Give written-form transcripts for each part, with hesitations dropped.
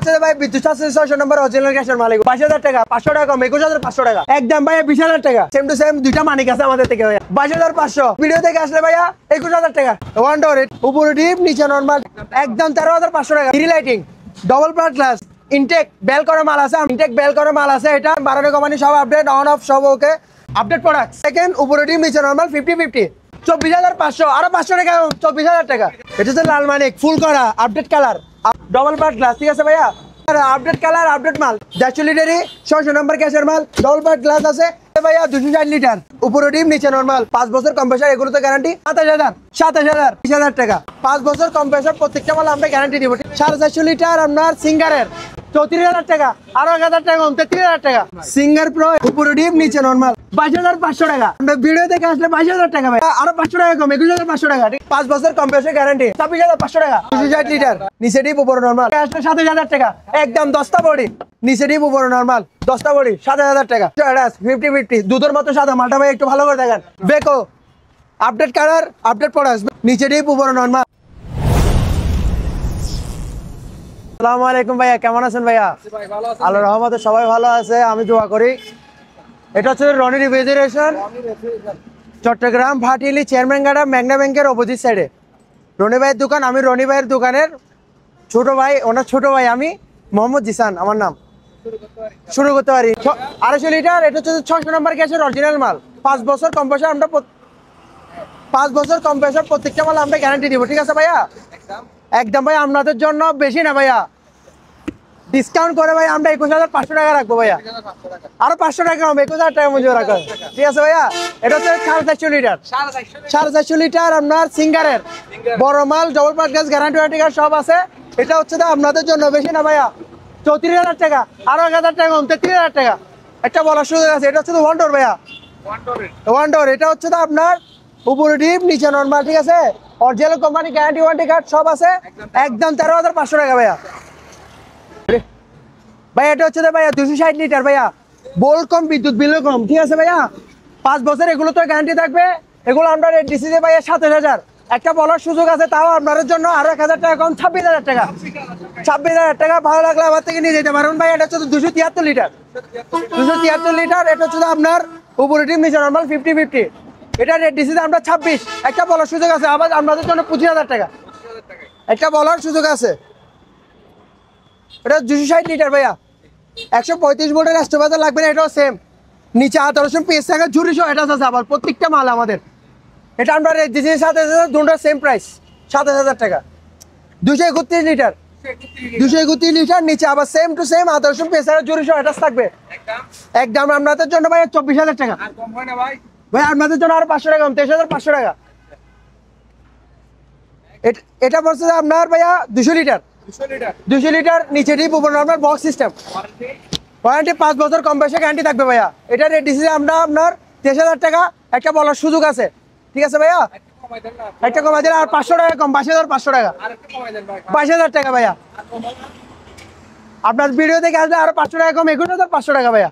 আচ্ছা ভাই বিদ্যুৎ 600 নম্বর অরিজিনাল ক্যাশের মালিক 22,000 টাকা 500 টাকা কম 21,500 টাকা একদম ভাই 20,000 টাকা সেম টু সেম দুইটা মানিক আছে আমাদের থেকে ভাইয়া 22,500 ভিডিও থেকে আসলে ভাইয়া 21,000 টাকা ওয়ান ডোর উপরে ডিপ নিচে নরমাল একদম 13,500 টাকা থ্রি লাইটিং ডবল প্লাট গ্লাস ইনটেক বেল করা মাল আছে ইনটেক বেল করা মাল আছে এটা 12 কোম্পানি সব আপডেট অন অফ সব ওকে আপডেট প্রোডাক্ট সেকেন্ড উপরে ডিপ নিচে নরমাল 50-50 24,500 আরো 500 টাকা 24,000 টাকা এটা হচ্ছে লাল মানিক ফুল করা আপডেট কালার ডবল প্লাট গ্লাস ঠিক আছে ভাইয়া আপডেট কালার আপডেট মাল 150 লিটারই 600 নম্বর ক্যাশের মাল ডবল প্লাট গ্লাস আছে ভাইয়া 260 লিটার উপরে ডিম নিচে নরমাল 5 বছর কম্প্রেসার এগুলো তো গ্যারান্টি 27,000 20,000 টাকা 5 বছর কম্প্রেসার প্রত্যেকটা মাল আমরা গ্যারান্টি দিব 450 লিটার আপনার সিঙ্গারের 34,000 টাকা আরো 1,000 টাকা 33,000 টাকা সিঙ্গার প্রো উপরে ডিম নিচে নরমাল 22,500 টাকা আমরা ভিডিও দেখে আসলে 22,000 টাকা ভাই আরো 500 টাকা কম 21,500 টাকা ঠিক 5 বছর কম্প্রেসার গ্যারান্টি 26,500 টাকা 260 লিটার নিচে ডিপ উপরে নরমাল আসলে 7,000 টাকা একদম 10টা বডি নিচে ডিপ উপরে নরমাল 10টা বডি 7,000 টাকা 50-50 দুধের মতো সাদা মালটা ভাই একটু ভালো করে দেখেন Beko update colour update product নিচে ডিপ উপরে নরমাল আসসালামু আলাইকুম ভাইয়া কেমন আছেন ভাইয়া আল্লাহর রহমতে সবাই ভালো আছে আমি দোয়া করি এটা হচ্ছে রনি রেফ্রিজারেশন চট্টগ্রাম ভাটিলি চেয়ারম্যান গাড়া মেঘনা ব্যাংকের অপোজিট সাইডে রনি ভাইয়ের দোকান আমি রনি ভাইয়ের দোকানের ছোট ভাই ওনার ছোট ভাই আমি মোহাম্মদ জিসান আমার নাম শুরু করতে পারি 250 লিটার এটা হচ্ছে 600 নম্বর গ্যাসের অরিজিনাল মাল 5 বছর কম্প্রেসার আমরা 5 বছর কম্প্রেসার প্রত্যেকটা মাল আমরা গ্যারান্টি দিব ঠিক আছে ভাইয়া একদম ভাই আপনাদের জন্য বেশি না ভাইয়া ডিসকাউন্ট করে ভাই আমরা 21,500 টাকা রাখবো ভাইয়া আরো 500 টাকা কম 21,000 টাকা মজুরি রাখবো ঠিক আছে ভাইয়া এটা হচ্ছে 450 লিটার 450 লিটার আপনার সিঙ্গারের বড় মাল ডবল প্লাট গ্যাস গ্যারান্টি ওয়ারেন্টি কার্ড সব আছে এটা হচ্ছে আপনাদের জন্য বেশি না ভাইয়া 34,000 টাকা আরো 1,000 টাকা কম 33,000 টাকা একটা বলার সুযোগ আছে এটা হচ্ছে ওয়ান ডোর ভাইয়া ওয়ান ডোর এটা হচ্ছে আপনার উপরে ডিপ নিচে নরমাল ঠিক আছে original company guarantee warranty card সব আছে একদম 13,500 টাকা ভাইয়া ভাইয়া এটা হচ্ছে ভাইয়া 260 লিটার ভাইয়া বোল্ট কম বিদ্যুৎ বিলও কম ঠিক আছে ভাইয়া 5 বছর এগুলো তো গ্যারান্টি থাকবে এগুলো আমরা রেট দিছি যে ভাইয়া 27,000 একটা বলার সুযোগ আছে তাও আপনাদের জন্য আরো 1,000 টাকা কম 26,000 টাকা 26,000 টাকা ভালো লাগলে আমার থেকে নিয়ে যেতে পারেন ভাই এটা হচ্ছে 273 লিটার 273 লিটার এটা হচ্ছে আপনার উপরে ডিম নিচে নরমাল 50-50 এটা রেট দিছি আমরা 26 একটা বলার সুযোগ আছে আবার আপনাদের জন্য 25,000 টাকা একটা বলার সুযোগ আছে এটা 260 লিটার ভাইয়া 135 ভোল্টের স্টোভার লাগবে না এটাও সেম নিচে 1800 পিস টাকা ঝুরি সহ এটা আছে আবার প্রত্যেকটা মাল আমাদের এটা আমরা রেট দিছি 7,000 দুটোর সেম প্রাইস 7,000 টাকা 231 লিটার 231 লিটার নিচে আবার সেম টু সেম 1800 পিস টাকা ঝুরি সহ এটা থাকবে একদম আপনাদের জন্য ভাইয়া 24,000 টাকা আর কম হয় না ভাই ভাই আপনাদের জন্য আরো 500 টাকা কম 23,500 টাকা এটা পড়ছে আপনার ভাইয়া 200 লিটার নিচে ডিপ উপর নরমাল বক্স সিস্টেম ওয়ারেন্টি 5 বছর কম্প্রেসার গ্যারান্টি থাকবে ভাইয়া এটা রেট দিছি আমরা আপনার 23,000 টাকা একটা বলার সুযোগ আছে ঠিক আছে ভাইয়া একটা কমাই দিলে আর 500 টাকা কম 22,500 টাকা 22,000 টাকা ভাইয়া আপনার ভিডিও দেখে আসলে আরো 500 টাকা কম 21,500 টাকা ভাইয়া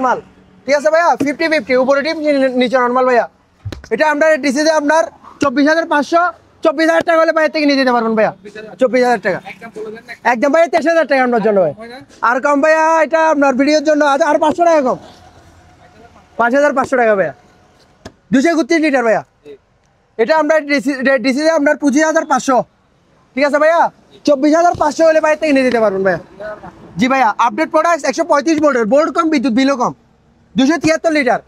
মাল ঠিক আছে ভাইয়া 50-50 উপরে ডিপ নিচে নরমাল ভাইয়া এটা আমরা রেট দিছি যে আপনার 24,500 24,000 টাকা হলে বাইরে থেকে নিয়ে যেতে পারবেন ভাইয়া 24,000 টাকা একদম ভাইয়া 23,000 টাকা আপনার জন্য ভাই আর কম ভাইয়া এটা আপনার ভিডিওর জন্য আর 500 টাকা কম 5,500 টাকা ভাইয়া 231 লিটার ভাইয়া এটা আমরা ডিসি আপনার 25,500 ঠিক আছে ভাইয়া 24,500 হলে বাইরে থেকে নিয়ে যেতে পারবেন ভাইয়া জি ভাইয়া আপডেট প্রোডাক্ট 135 ভোল্টের বোল্ট কম বিদ্যুৎ বিলও কম 273 লিটার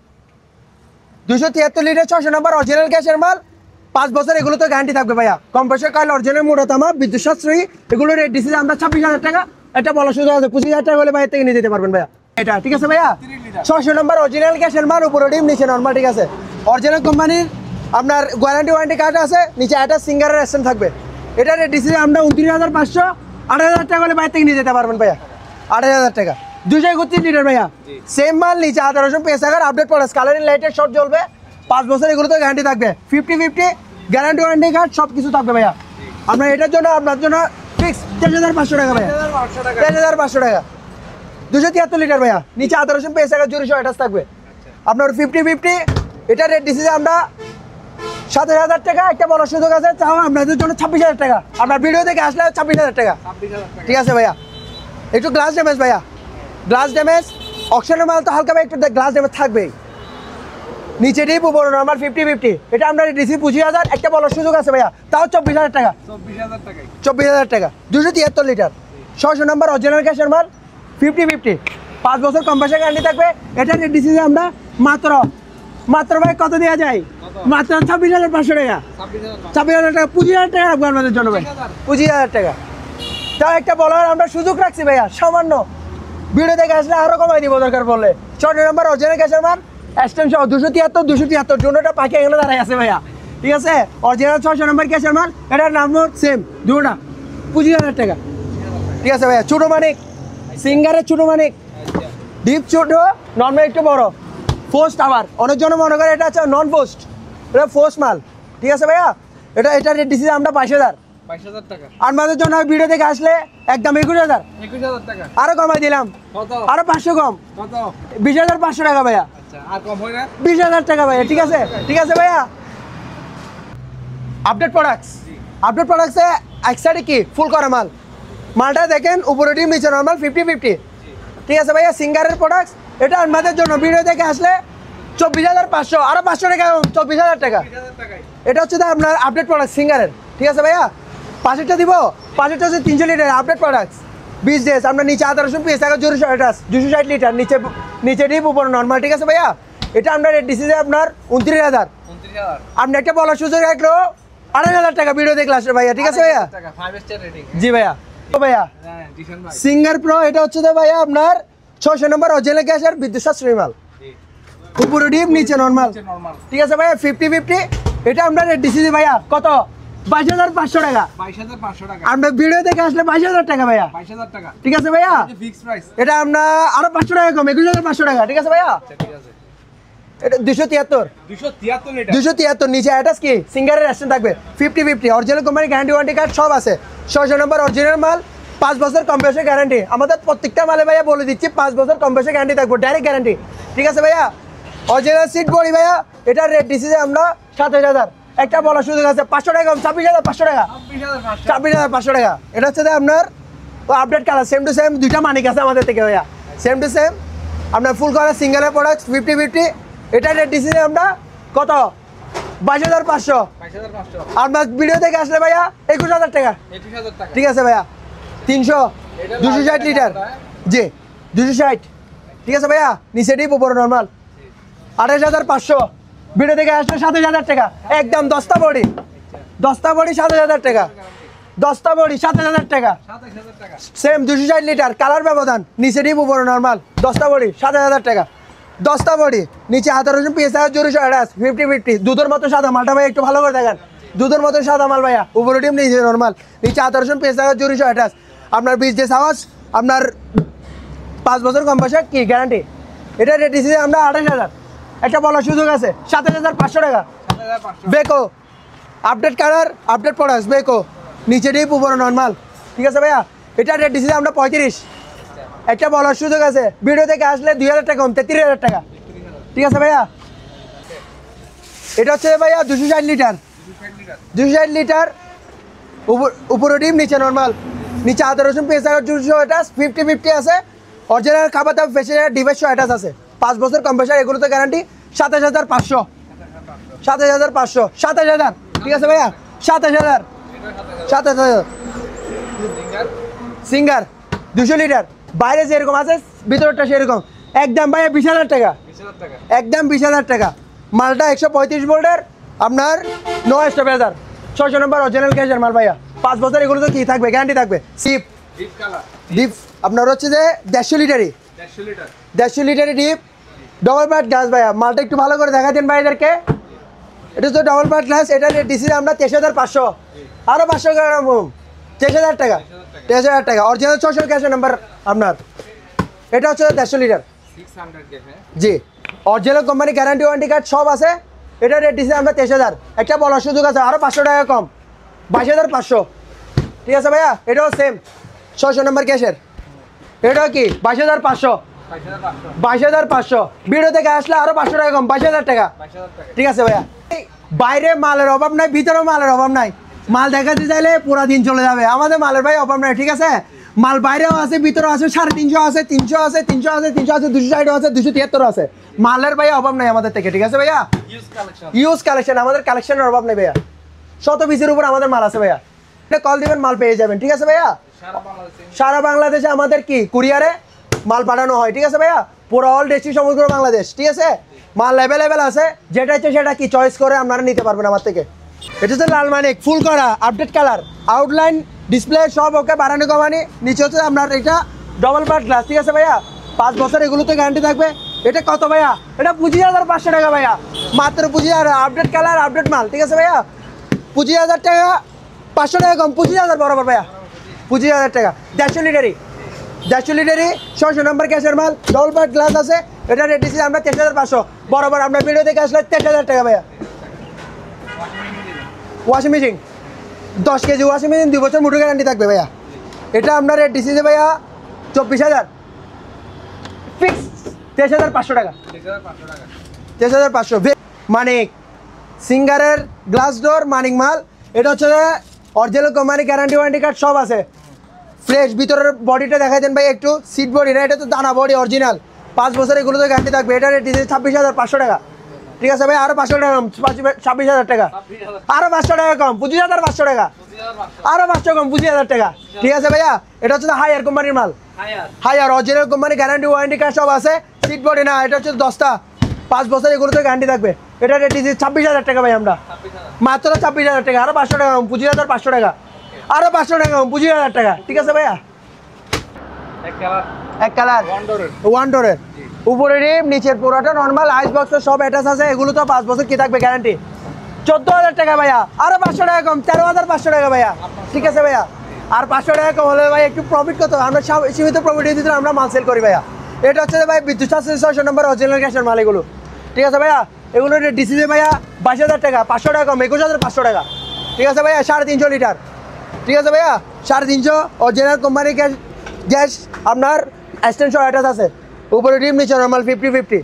600 নম্বর অরিজিনাল গ্যাসের মাল 5 বছর এগুলো তো গ্যারান্টি থাকবে ভাইয়া কম্প্রেসার কয়েল অরিজিনাল মোটা তামা বিদ্যুৎ সাশ্রয়ী এগুলো রেট দিছি আমরা 26,000 টাকা এটা বলা সুযোগ আছে 25,000 টাকা হলে বাইরে থেকে নিয়ে যেতে পারবেন ভাইয়া এটা ঠিক আছে ভাইয়া 600 নম্বর অরিজিনাল গ্যাসের মাল উপরে ডিম নিচে নরমাল ঠিক আছে অরিজিনাল কোম্পানির আপনার গ্যারান্টি ওয়ারেন্টি কার্ড আছে নিচে একটা সিঙ্গারের স্ট্যান্ড থাকবে এটা রেট দিছি আমরা 29,500 8,000 টাকা হলে বাইরে থেকে নিয়ে যেতে পারবেন ভাইয়া 8,000 টাকা 231 লিটার ভাইয়া সেম মাল নিচে 1800 পিস টাকার আপডেট পড়ে কালারিং লাইটের শর্ট জ্বলবে 5 বছর এগুলো তো গ্যারান্টি থাকবে 50-50 গ্যারান্টি ওয়ারেন্টি কার্ড সব কিছু থাকবে ভাইয়া আপনার এটার জন্য আপনার জন্য ফিক্স 23,500 টাকা ভাইয়া 23,500 টাকা 273 লিটার ভাইয়া নিচে 1800 পিস টাকা জুরি সহ এটা থাকবে আপনার 50-50 এটা রেট দিছি আমরা 27,000 টাকা একটা বড় সুযোগ আছে, তাও আপনাদের জন্য 26,000 টাকা। আপনার ভিডিও থেকে আসলে 26,000 টাকা। ঠিক আছে ভাইয়া, একটু গ্লাস ড্যামেজ ভাইয়া, গ্লাস ড্যামেজ অকশনের মাল তো হালকা ভাই একটু গ্লাস ড্যামেজ থাকবেই। নিচে ডিপ উপরে নর্মাল 50-50, এটা আমরা রিসিভ 25,000 একটা বলার সুযোগ আছে ভাইয়া, তাও 24,000 টাকা। 24,000 টাকা 273 লিটার 600 নম্বর অরিজিনাল ক্যাশের মাল 50-50 5 বছর কম পয়সা গ্যারান্টি থাকবে। এটা ডিসিজে আমরা মাত্র ভাই কত দেওয়া যায়? মাত্র 26,500 টাকা। 26,000 টাকা 25,000 টাকা রাখবো আপনাদের জন্য ভাই, 25,000 টাকা। তাও একটা বলার আমরা সুযোগ রাখছি ভাইয়া সামান্য, ভিডিও দেখে আসলে আরো কমাই দিব দরকার পড়লে। 6 নম্বর অরিজিনাল ক্যাশের মাল এক্সটেন্ড সহ 273 জন্যটা পাখি এগুলো দাঁড়াই আছে ভাইয়া। ঠিক আছে, অরিজিনাল 600 নম্বর ক্যাশের মাল, এটার নাম সেম দুটা 25,000 টাকা। ঠিক আছে ভাইয়া, ছোটো মানিক সিঙ্গারের ছোটো মানিক, ডিপ ছোটো নর্মাল একটু বড় পোস্ট, আবার অনেকজন মনে করে এটা হচ্ছে নন পোস্ট, এটা পোস্ট মাল। ঠিক আছে ভাইয়া, এটা ডিসিজে আমরা 22,000 টাকা। আমাদের জন্য ভিডিও দেখে আসলে একদম 21,000 টাকা আরো কমাই দিলাম, আরো 500 কম 20,500 টাকা ভাইয়া, 20,000 টাকা ভাইয়া। ঠিক আছে, ঠিক আছে ভাইয়া। আপডেট প্রোডাক্টসে এক সাইডে কি ফুল করা মালটা দেখেন, উপরে ডিম নিচে নর্মাল 50-50। ঠিক আছে ভাইয়া, সিঙ্গারের প্রোডাক্টস, এটা আমাদের জন্য ভিডিও দেখে আসলে 24,500 আরো 500 টাকা 24,000 টাকা। এটা হচ্ছে আপনার আপডেট প্রোডাক্ট সিঙ্গারের। ঠিক আছে ভাইয়া, পাশেরটা দিব, পাশেরটা হচ্ছে 300 লিটার আপডেট প্রোডাক্টস 20 ডেজ। আমরা নিচে 1800 পিস 260 লিটার নিচে ডিপ উপরে নর্মাল। ঠিক আছে ভাইয়া, এটা আমরা ডিসিজে আপনার 29,000। আপনি একটা বলার সুযোগ রাখলো 28,000 টাকা ভিডিও দেখলে আসলে ভাইয়া। ঠিক আছে ভাইয়া, জি ভাইয়া। ভাইয়া সিঙ্গার প্রো, এটা হচ্ছে ভাইয়া আপনার 600 নম্বর অরিজিনাল গ্যাসের বিদ্যুৎ সাশ্রয়ী মাল, উপরে ডিপ নিচে নর্মাল। ঠিক আছে ভাইয়া, 50-50 এটা আমরা ডিসিজে ভাইয়া কত? 22,500 টাকা। আমরা ভিডিও দেখে আসলে 22,000 টাকা ভাইয়া। ঠিক আছে ভাইয়া, এটা আমরা আরো 500 টাকা কম 21,500 টাকা। ঠিক আছে ভাইয়া, এটা 273 নিচে অ্যাটাচ কি সিঙ্গারের অ্যাকশন থাকবে 50-50 original company guarantee warranty card সব আছে। 600 নম্বর অরিজিনাল মাল 5 বছর কম পয়সা গ্যারান্টি, আমাদের প্রত্যেকটা মালে ভাইয়া বলে দিচ্ছি 5 বছর কম পয়সা গ্যারান্টি থাকবো, ডাইরেক্ট গ্যারান্টি। ঠিক আছে ভাইয়া, অরিজিনাল সিট বডি ভাইয়া, এটার রেট ডিসিজে আমরা 27,000 একটা বলার সুযোগ আছে 500 টাকা কম 26,500 টাকা 26,500 টাকা। এটা হচ্ছে আপনার update colour same to same, দুইটা মানিক আছে আমাদের থেকে ভাইয়া, সেম টু সেম আপনার ফুল কালার সিঙ্গেলের প্রোডাক্ট 50-50। এটা রেট ডিসিজে আমরা কত? 22,500। আপনার ভিডিও থেকে আসলে ভাইয়া 21,000 টাকা। ঠিক আছে ভাইয়া, 260 লিটার, জি 260। ঠিক আছে ভাইয়া, নিচে ডিপ উপরে নর্মাল 28,500। ভিডিও থেকে আসলে 27,000 টাকা একদম। 10টা বডি 7,000 টাকা, 10টা বডি 7,000 টাকা সেম 260 লিটার কালার ব্যবধান, নিচে ডিপ উপরে নর্মাল 10টা বডি 7,000 টাকা। 10টা বডি নিচে 1800 পিস 50-50 দুধের মতো সাদা মালটা ভাই, একটু ভালো করে দেখেন, দুধের মতো সাদা মাল ভাইয়া, উপরে ডিম নিচে নর্মাল, নিচে 1800 পিস 228। আপনার 20 ডেজ আওয়াজ, আপনার 5 বছর কম পয়সা কি গ্যারান্টি। এটা রেট দিচ্ছি আমরা 28,000 একটা বলার সুযোগ আছে 27,500 টাকা। Beko update colour update products Beko, নিচে ডিপ উপরে নর্মাল। ঠিক আছে ভাইয়া, এটা রেট দিচ্ছি আমরা 35 একটা বলার সুযোগ আছে, ভিডিও থেকে আসলে 2,000 টাকা কম 33,000 টাকা। ঠিক আছে ভাইয়া, এটা হচ্ছে ভাইয়া 260 লিটার উপরে ডিম নিচে নর্মাল, নিচে 1800 পিস 250 আছে। অরিজিনাল খাবার দাবার ফেসিলিটি ডিভাইস অ্যাটাচ আছে, 5 বছর কম্প্রেসার, এগুলো তো গ্যারান্টি। 27,500 27,000। ঠিক আছে ভাইয়া, 27,000 সিঙ্গার 200 লিটার, বাইরে যেরকম আছে ভিতরটা সেরকম, একদম ভাইয়া 20,000 টাকা, একদম 20,000 টাকা। মালটা 135 ভোল্টের, আপনার নো স্টপেজার, 600 নম্বর অরিজিনাল ক্যাশের মাল ভাইয়া, 5 বছর এগুলো তো কি থাকবে গ্যারান্টি থাকবে। ডিপ আপনার হচ্ছে যে 150 লিটারের ডিপ ডবল পার্ট গ্লাস ভাইয়া, মালটা একটু ভালো করে দেখা দেন ভাইদেরকে। এটা তো ডবল পার্ট গ্লাস, এটা ডিসি আমরা 23,500 আরো 500 গ্রাম 23,000 টাকা 23,000 টাকা। অরিজিনাল 600 ক্যাশের নাম্বার আপনার, এটা হচ্ছে 150 লিটার জি, original company guarantee warranty card সব আছে। এটা রেট দিচ্ছি আমরা 23,000 একটা বলার সুযোগ আছে, আরো 500 টাকা কম 22,500। ঠিক আছে ভাইয়া, এটাও সেম 600 নম্বর ক্যাশের, এটাও কি 22,500 22,500 ভিডিও থেকে আসলে আরো 500 টাকা কম, 22,000 টাকা। ঠিক আছে ভাইয়া, বাইরে মালের অভাব নাই, ভিতরে মালের অভাব নাই। মাল দেখাতে চাইলে পুরো দিন চলে যাবে, আমাদের মালের ভাই অভাব নাই। ঠিক আছে, মাল বাইরেও আছে, ভিতরেও আছে, 350 আছে, 300 আছে, 300 আছে, 300 আছে, 260 আছে, 273 আছে। মালের ভাই অভাব নাই আমাদের থেকে। ঠিক আছে ভাইয়া, ইউজ কালেকশন, আমাদের কালেকশনের অভাব নেই ভাইয়া। 100 পিসের উপর আমাদের মাল আছে ভাইয়া, এটা কল দিবেন মাল পেয়ে যাবেন। ঠিক আছে ভাইয়া, সারা বাংলাদেশে আমাদের কি কুরিয়ারে মাল পাঠানো হয়। ঠিক আছে ভাইয়া, পুরো অল ডিস্ট্রিক্ট সমগ্র বাংলাদেশ। ঠিক আছে, মাল অ্যাভেলেবেল আছে, যেটা হচ্ছে সেটা কি চয়েস করে আপনারা নিতে পারবেন আমার থেকে। এটা হচ্ছে লাল মানিক, ফুল করা, আপডেট কালার, আউটলাইন ডিসপ্লে সব ওকে, বাড়ানো কমানি। নিচে হচ্ছে আপনার এটা ডবল পার্ট গ্লাস। ঠিক আছে ভাইয়া, 5 বছর এগুলোতে গ্যারান্টি থাকবে। এটা কত ভাইয়া? এটা 25,500 টাকা ভাইয়া, মাত্র 25,000। আপডেট কালার, আপডেট মাল। ঠিক আছে ভাইয়া, 25,000 টাকা, 500 টাকা কম, 25,000 বরাবর ভাইয়া, 25,000 টাকা। 150 লিটারি 600 নম্বর ক্যাশের মাল, ডবল পার্ট গ্লাস আছে। এটা রেট দিচ্ছি আমরা 23,500 বরাবর। আপনার ভিডিও থেকে আসলে 23,000 টাকা ভাইয়া। Washing machine 10 KG washing machine, 2 বছর মোটর গ্যারান্টি থাকবে ভাইয়া। এটা আপনার রেট দিচ্ছি ভাইয়া 24,000 ফিক্স, 23,500 টাকা, 23,500। মানিক সিঙ্গারের গ্লাস ডোর, মানিক মাল। এটা হচ্ছে original company, guarantee warranty card সব আছে। ফ্রেশ ভিতরের বডিটা দেখাই দেন ভাই একটু, সিট বডি না, এটা তো দানা বডি অরিজিনাল, 5 বছর এগুলোতে গ্যারান্টি থাকবে। এটা রেট দিচ্ছে 26,500 টাকা। ঠিক আছে ভাই, আরো 500 টাকা কম, 26,000 টাকা, আরো 500 টাকা কম, 25,500 টাকা, আরো 500 কম, 25,000 টাকা। ঠিক আছে ভাইয়া, এটা হচ্ছে হায়ার কোম্পানির মাল, Haier original company, guarantee warranty card সব আছে। সিট বডি না, এটা হচ্ছে 10টা, 5 বছর এগুলোতে গ্যারান্টি থাকবে। এটা রেট দিচ্ছি 26,000 টাকা ভাই, আমরা মাত্র 26,000 টাকা, আরো 500 টাকা কম, 25,500 টাকা, আরো 500 টাকা কম, 25,000 টাকা। ঠিক আছে ভাইয়া, এক কালার ওয়ান ডোরের, উপরে রিম, নিচের পুরোটা নর্মাল, আইস বক্স সব অ্যাটাচ আছে। এগুলো তো 5 বছর কি থাকবে গ্যারান্টি, 14,000 টাকা ভাইয়া, আরো 500 টাকা কম, 13,500 টাকা ভাইয়া। ঠিক আছে ভাইয়া, আর 500 টাকা কম হলে ভাই একটু প্রফিট কত, আমরা সীমিত প্রফিটের ভিতরে আমরা মাল সেল করি ভাইয়া। এটা হচ্ছে ভাই বিদ্যুৎ 600 নম্বর অরিজিনাল গ্যাসের মাল এগুলো। ঠিক আছে ভাইয়া, এগুলো ডিসিতে ভাইয়া 22,000 টাকা, 500 টাকা কম, 21,500 টাকা। ঠিক আছে ভাইয়া, 350 লিটার। ঠিক আছে ভাইয়া, 350 অরিজিনাল কোম্পানি গ্যাস, আপনার এক্সটেনশন অ্যাটাচ আছে, উপরে ডিম, নিচে নর্মাল, 50-50,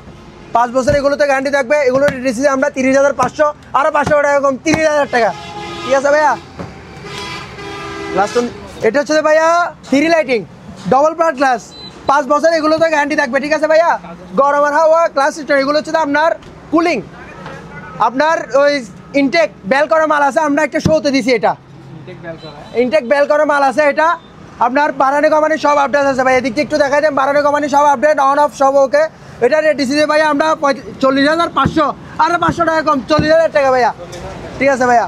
5 বছর এগুলোতে গ্যারান্টি থাকবে। এগুলো ডিসিতে আমরা 30,500, আরও 500 টাকা কম, 30,000 টাকা। ঠিক আছে ভাইয়া, লাস্ট এটা হচ্ছে ভাইয়া 3 লাইটিং ডবল পার্ট গ্লাস, 5 বছর এগুলোতে গ্যারান্টি থাকবে। ঠিক আছে ভাইয়া, গরমের হাওয়া ক্লাস সিস্টেম, এগুলো হচ্ছে আপনার কুলিং, আপনার ওই ইনটেক বেল করা মাল আছে, আমরা একটা শোতে দিছি। এটা ইনটেক বেল করা মাল আছে, এটা আপনার বাড়ানো কমানি সব আপডেট আছে ভাই। এদিকে একটু দেখাই দেন, বাড়ানো কমানি সব আপডেট, অন অফ সব ওকে। এটা রেট দিছি ভাইয়া আমরা 40,500, আরো 500 টাকা কম, 40,000 টাকা ভাইয়া। ঠিক আছে ভাইয়া।